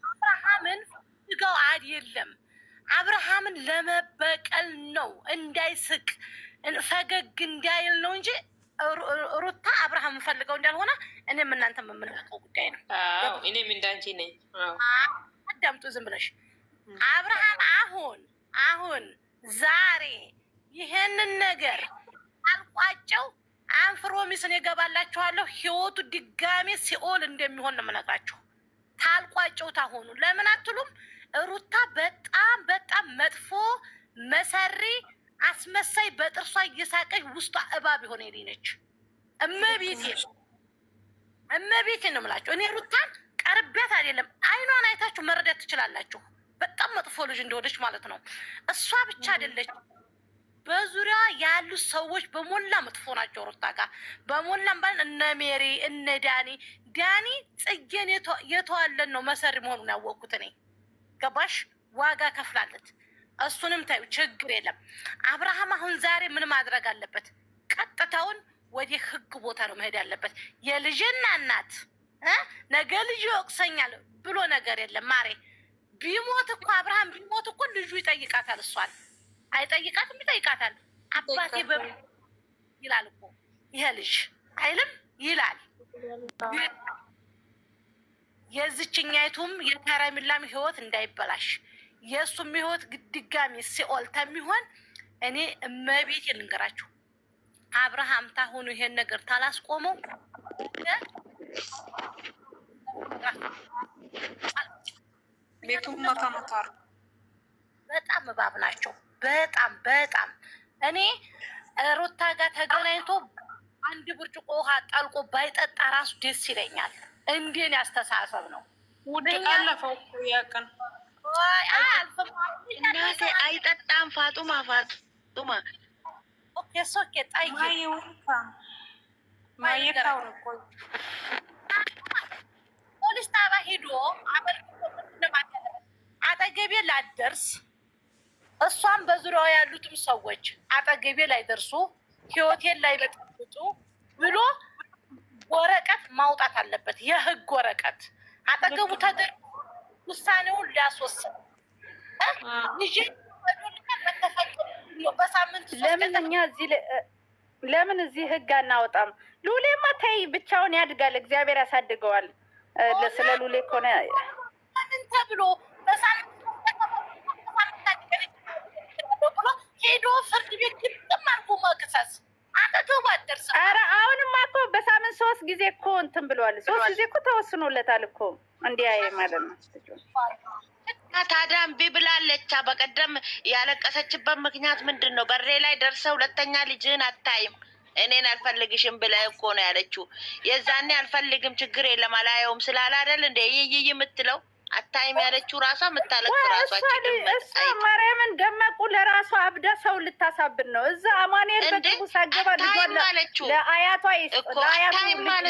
አብርሃምን ፈልገው አይደለም፣ አብርሃምን ለመበቀል ነው፣ እንዳይስቅ ፈገግ እንዳይል ነው እንጂ ሩታ አብርሃም ፈልገው እንዳልሆነ እኔም እናንተ የምንመጣው ጉዳይ ነው። እኔም እንዳንቺ ነኝ። አዳምጡ ዝም ብለሽ። አብርሃም አሁን ዛሬ ይሄንን ነገር አልቋጨው አንፍሮሚስን የገባላችኋለሁ። ህይወቱ ድጋሜ ሲኦል እንደሚሆን ነው የምነግራችሁ። ታልቋጨው ታሆኑ ለምን አትሉም? ሩታ በጣም መጥፎ መሰሪ አስመሳይ በጥርሷ እየሳቀች ውስጧ እባብ የሆነ ነች። እመቤቴን ነው የምላቸው። እኔ ሩታን ቀርቤያት አይደለም፣ አይኗን አይታችሁ መረዳት ትችላላችሁ። በጣም መጥፎ ልጅ እንደሆነች ማለት ነው። እሷ ብቻ አይደለች፣ በዙሪያ ያሉ ሰዎች በሞላ መጥፎ ናቸው። ሩታ ጋር በሞላም ባል እነ ሜሪ እነ ዳኒ ጽጌን የተዋለን ነው መሰሪ መሆኑን ያወቅኩት እኔ። ገባሽ? ዋጋ ከፍላለት። እሱንም ታዩ፣ ችግር የለም። አብርሃም አሁን ዛሬ ምን ማድረግ አለበት? ቀጥታውን ወደ ህግ ቦታ ነው መሄድ ያለበት። የልጅና እናት ነገ ልጅ ይወቅሰኛል ብሎ ነገር የለም ማሬ። ቢሞት እኮ አብርሃም ቢሞት እኮ ልጁ ይጠይቃታል። እሷን አይጠይቃትም? ይጠይቃታል። አባቴ ይላል እኮ ይሄ ልጅ አይልም? ይላል። የዝችኛይቱም የከረሚላም ህይወት እንዳይበላሽ የእሱም ህይወት ድጋሚ ሲኦል ተሚሆን እኔ እመቤት ልንገራችሁ፣ አብርሃም ታሁኑ ይሄን ነገር ታላስቆመው ቤቱም መካመታር በጣም እባብ ናቸው። በጣም እኔ ሩታ ጋር ተገናኝቶ አንድ ብርጭቆ ውሃ ጠልቆ ባይጠጣ ራሱ ደስ ይለኛል። እንዴን ያስተሳሰብ ነው። ውድቅ አለፈው ያቀን እናቴ አይጠጣም። ፋጡማ ኦኬ ሶኬ ጣይ ፖሊስ ጣቢያ ሄዶ አጠገቤ ላደርስ እሷም በዙሪያው ያሉትም ሰዎች አጠገቤ ላይ ደርሱ ህይወቴን ላይ በጥብጡ ብሎ ወረቀት ማውጣት አለበት። የህግ ወረቀት አጠገቡ ተደርጎ ውሳኔውን ሊያስወስን በሳምንት ለምን እዚህ ህግ አናወጣም? ሉሌማ ተይ ብቻውን ያድጋል፣ እግዚአብሔር ያሳድገዋል። ስለ ሉሌ ከሆነ ምን ተብሎ በሳምንት ብሎ ሄዶ ፍርድ ቤት ግጥም አድርጎ መክሰስ አጠገቡ አደርሰው። ኧረ አሁንማ እኮ በሳምንት 3 ጊዜ እኮ እንትን ብለዋል። 3 ጊዜ እኮ ተወስኖለታል እኮ እንዲያይ ማለት ነው። ታዲያ እምቢ ብላለች። በቀደም ያለቀሰችበት ምክንያት ምንድን ነው? በሬ ላይ ደርሰው ሁለተኛ ልጅህን አታይም እኔን አልፈልግሽም ብለህ እኮ ነው ያለችው። የዛኔ አልፈልግም ችግር የለም አላየውም ስላለ አይደል እንደ ይይ የምትለው አታይም ያለችው ራሷ የምታለቅስ ራሷ እሷ ማርያምን ደመቁ ለራሷ አብዳ ሰው ልታሳብን ነው። እዛ አማኑኤል በጥቡ ሳገባ ልጇን ለአያቷ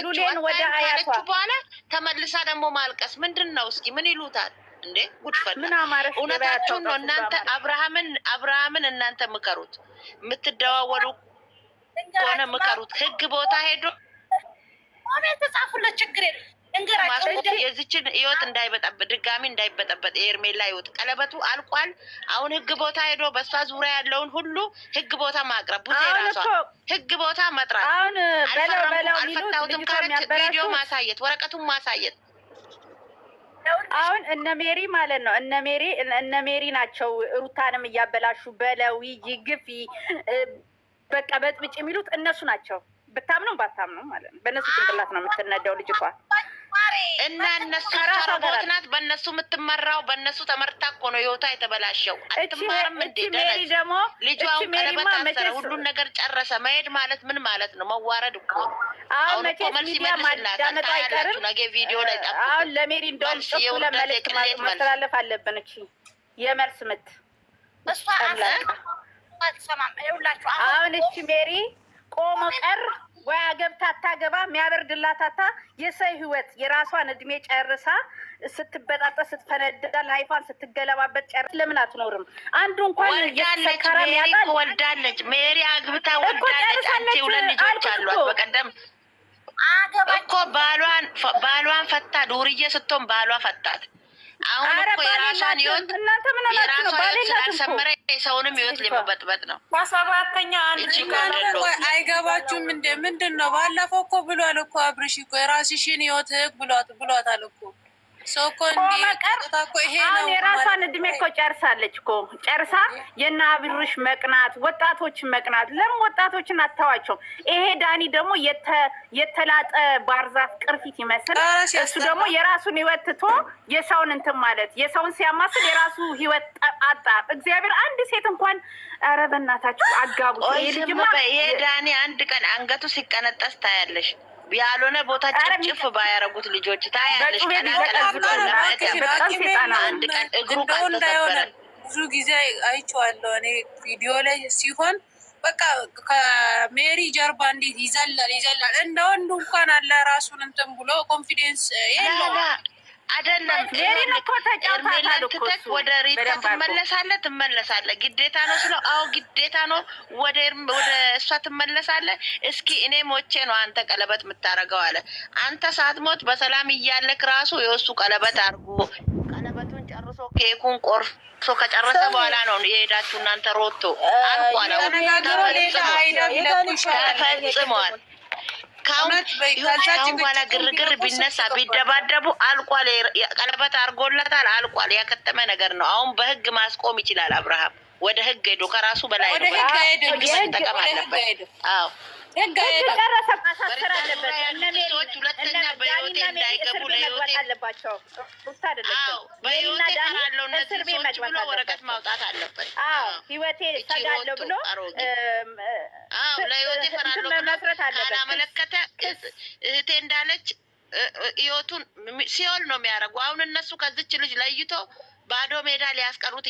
ሉሌን ወደ አያቷ በኋላ ተመልሳ ደግሞ ማልቀስ ምንድን ነው? እስኪ ምን ይሉታል እንዴ? ጉድፈል እውነታችሁን ነው። እናንተ አብርሃምን እናንተ ምከሩት፣ የምትደዋወሉ ከሆነ ምከሩት። ህግ ቦታ ሄዶ ተጻፉለት ችግር የለም። የዚችን ህይወት እንዳይበጠበጥ ድጋሚ እንዳይበጠበጥ የኤርሜላ ህይወት ቀለበቱ አልቋል። አሁን ህግ ቦታ ሄዶ በእሷ ዙሪያ ያለውን ሁሉ ህግ ቦታ ማቅረብ ቡዜ ራሷ ህግ ቦታ መጥራት። አሁን አልፈታሁትም ካለች ቪዲዮ ማሳየት፣ ወረቀቱን ማሳየት። አሁን እነ ሜሪ ማለት ነው እነ ሜሪ ናቸው ሩታንም እያበላሹ በለው ይግፊ በቃ በጥብጭ የሚሉት እነሱ ናቸው። ብታምነው ባታምነው ማለት ነው። በእነሱ ጭንቅላት ነው የምትነዳው ልጅቷ እና እነሱ ተረቦት ናት። በእነሱ የምትመራው በእነሱ ተመርታ እኮ ነው ህይወቷ የተበላሸው። አትማርም እንዴ? ልጇ ቀለበት አሰረ፣ ሁሉን ነገር ጨረሰ። መሄድ ማለት ምን ማለት ነው? መዋረድ እኮ ነው። አሁን እኮ መልስ ይመልስላታል። ታያላችሁ ነገ ቪዲዮ ላይ ጠብቁ። አሁን ለሜሪ እንደውም ጥቁ ለመልክ ማስተላለፍ አለብን። እቺ የመልስ ምት እሷ አትሰማም። ይኸውላችሁ አሁን እቺ ሜሪ ቆሞ ቀር ወይ አገብታ አታገባ የሚያበርድላታታ የሰው ህይወት የራሷን እድሜ ጨርሳ ስትበጣጠስ ስትፈነዳ ላይፋን ስትገለባበት ጨርስ ለምን አትኖርም? አንዱ እንኳን የሰከራም ያጣል። ወልዳለች ሜሪ አግብታ ወልዳለች። አንቺ ሁለት ልጆች አሏት። በቀደም እኮ ባሏን ፈታ። ዱርዬ ስትሆን ባሏ ፈታት። አሁን እኮ የራሷን ህይወት ስላልሰመረ የሰውንም ህይወት ሊመበጥበጥ ነው። በሰባተኛ አንድ አይገባችሁም እንደ ምንድን ነው? ባለፈው እኮ ብሏል እኮ አብርሽ እኮ የራስሽን ህይወት ብሏታል እኮ አሁን የራሷን እድሜ እኮ ጨርሳለች እኮ ጨርሳ የእነ አብርሽ መቅናት ወጣቶችን መቅናት። ለምን ወጣቶችን አታዋቸው? ይሄ ዳኒ ደግሞ የተላጠ ባርዛፍ ቅርፊት ይመስል እሱ ደግሞ የራሱን ህይወት ትቶ የሰውን እንትን ማለት የሰውን ሲያማስል የራሱ ህይወት አጣ። እግዚአብሔር አንድ ሴት እንኳን ኧረ በእናታችሁ አጋቡት። ይሄ ዳኒ አንድ ቀን አንገቱ ሲቀነጠስ ታያለሽ። ያልሆነ ቦታ ጭፍጭፍ ባያረጉት ልጆች ታያለሽ። አንድ ቀን እግሩ ካልተሰበረ ብዙ ጊዜ አይቼዋለሁ እኔ ቪዲዮ ላይ ሲሆን በቃ ከሜሪ ጀርባ እንዴት ይዘላል እንደ ወንዱ እንኳን አለ ራሱን እንትን ብሎ ኮንፊደንስ የለውም። አይደለም ሜሪን እኮ ተጫውታለች። ወደ ሪታ ትመለሳለህ ግዴታ ነው ስለው፣ አዎ ግዴታ ነው። ወደ እሷ ትመለሳለህ። እስኪ እኔ ሞቼ ነው አንተ ቀለበት የምታረገው አለ። አንተ ሳትሞት በሰላም እያለክ ራሱ የወሱ ቀለበት አድርጎ ቀለበቱን ጨርሶ ኬኩን ቆርሶ ከጨረሰ በኋላ ነው የሄዳችሁ እናንተ ሮቶ አልቋል። ተፈጽሟል። ካሁን በኋላ ግርግር ቢነሳ ቢደባደቡ አልቋል። ቀለበት አድርጎለታል። አልቋል። ያከተመ ነገር ነው። አሁን በህግ ማስቆም ይችላል። አብርሃም ወደ ህግ ሄዶ ከራሱ በላይ ነው። ህግ መጠቀም አለበት። አዎ ጨረሰ። ማሳሰር አለበት። ሁለተኛ በህይወቴ እንዳይገቡ ለህይወቴ አለባቸው። በህይወቴ ካለው እነዚህ ሰዎች ብሎ ወረቀት ማውጣት አለበት። ህይወቴ ሰጋለሁ ብሎ ለህይወቴ ፈራለሁ ብሎ ካላመለከተ እህቴ እንዳለች ህይወቱን ሲኦል ነው የሚያደርጉ። አሁን እነሱ ከዚች ልጅ ለይቶ ባዶ ሜዳ ሊያስቀሩት